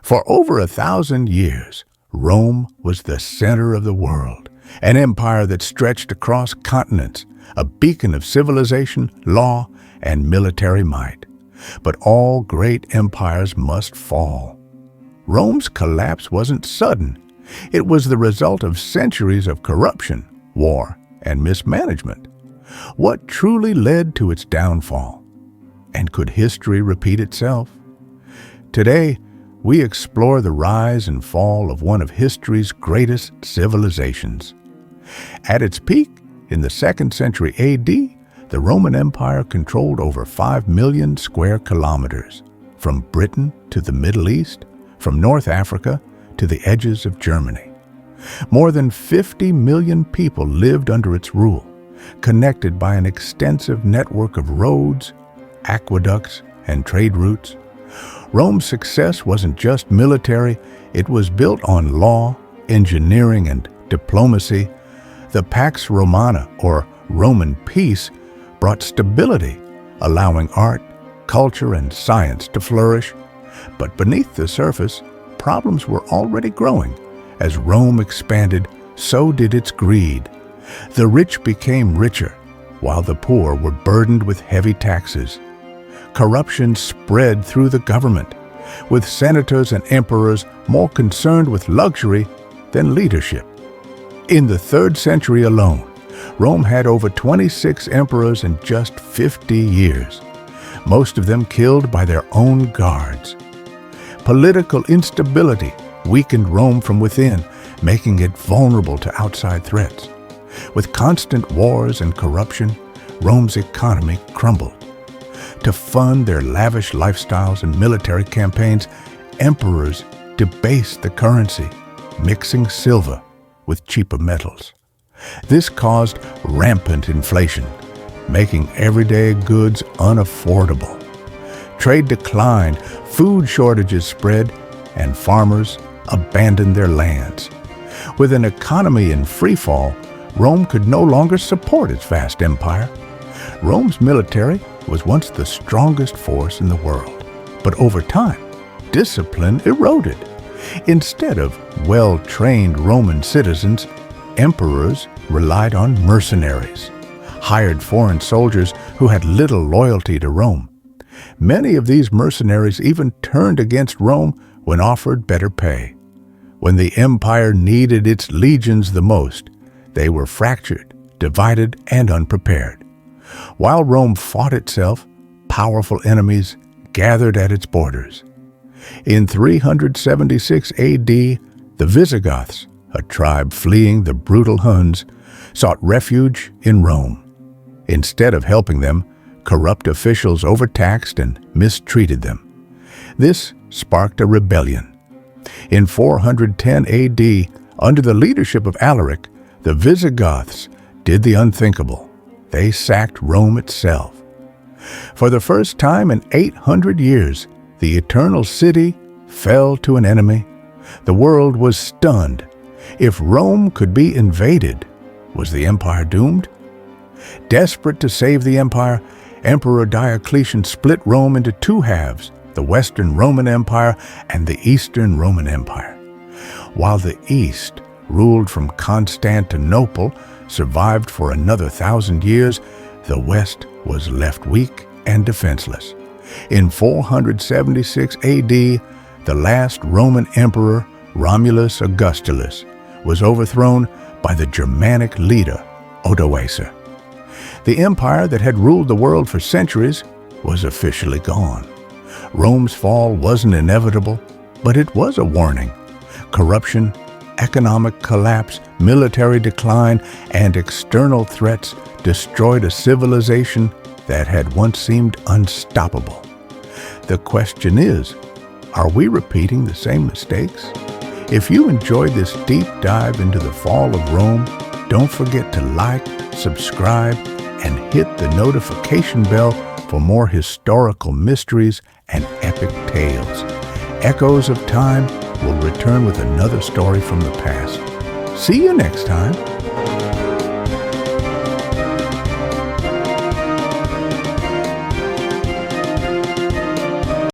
For over 1,000 years, Rome was the center of the world, an empire that stretched across continents, a beacon of civilization, law, and military might. But all great empires must fall. Rome's collapse wasn't sudden. It was the result of centuries of corruption, war, and mismanagement. What truly led to its downfall? And could history repeat itself? Today, we explore the rise and fall of one of history's greatest civilizations. At its peak, in the 2nd century AD, the Roman Empire controlled over 5 million square kilometers, from Britain to the Middle East, from North Africa to the edges of Germany. More than 50 million people lived under its rule, connected by an extensive network of roads, aqueducts, and trade routes. Rome's success wasn't just military, it was built on law, engineering, and diplomacy. The Pax Romana, or Roman peace, brought stability, allowing art, culture, and science to flourish. But beneath the surface, problems were already growing. As Rome expanded, so did its greed. The rich became richer, while the poor were burdened with heavy taxes. Corruption spread through the government, with senators and emperors more concerned with luxury than leadership. In the 3rd century alone, Rome had over 26 emperors in just 50 years, most of them killed by their own guards. Political instability weakened Rome from within, making it vulnerable to outside threats. With constant wars and corruption, Rome's economy crumbled. To fund their lavish lifestyles and military campaigns, emperors debased the currency, mixing silver with cheaper metals. This caused rampant inflation, making everyday goods unaffordable. Trade declined, food shortages spread, and farmers abandoned their lands. With an economy in freefall, Rome could no longer support its vast empire. Rome's military was once the strongest force in the world, but over time, discipline eroded. Instead of well-trained Roman citizens, emperors relied on mercenaries, hired foreign soldiers who had little loyalty to Rome. Many of these mercenaries even turned against Rome when offered better pay. When the empire needed its legions the most, they were fractured, divided, and unprepared. While Rome fought itself, powerful enemies gathered at its borders. In 376 AD, the Visigoths, a tribe fleeing the brutal Huns, sought refuge in Rome. Instead of helping them, corrupt officials overtaxed and mistreated them. This sparked a rebellion. In 410 AD, under the leadership of Alaric, the Visigoths did the unthinkable. They sacked Rome itself. For the first time in 800 years, the Eternal City fell to an enemy. The world was stunned. If Rome could be invaded, was the empire doomed? Desperate to save the empire, Emperor Diocletian split Rome into two halves, the Western Roman Empire and the Eastern Roman Empire. While the East, ruled from Constantinople, survived for another 1,000 years, the West was left weak and defenseless. In 476 AD, the last Roman emperor, Romulus Augustulus, was overthrown by the Germanic leader, Odoacer. The empire that had ruled the world for centuries was officially gone. Rome's fall wasn't inevitable, but it was a warning. Corruption, economic collapse, military decline, and external threats destroyed a civilization that had once seemed unstoppable. The question is, are we repeating the same mistakes? If you enjoyed this deep dive into the fall of Rome, don't forget to like, subscribe, and hit the notification bell for more historical mysteries and epic tales. Echoes of Time will return with another story from the past. See you next time.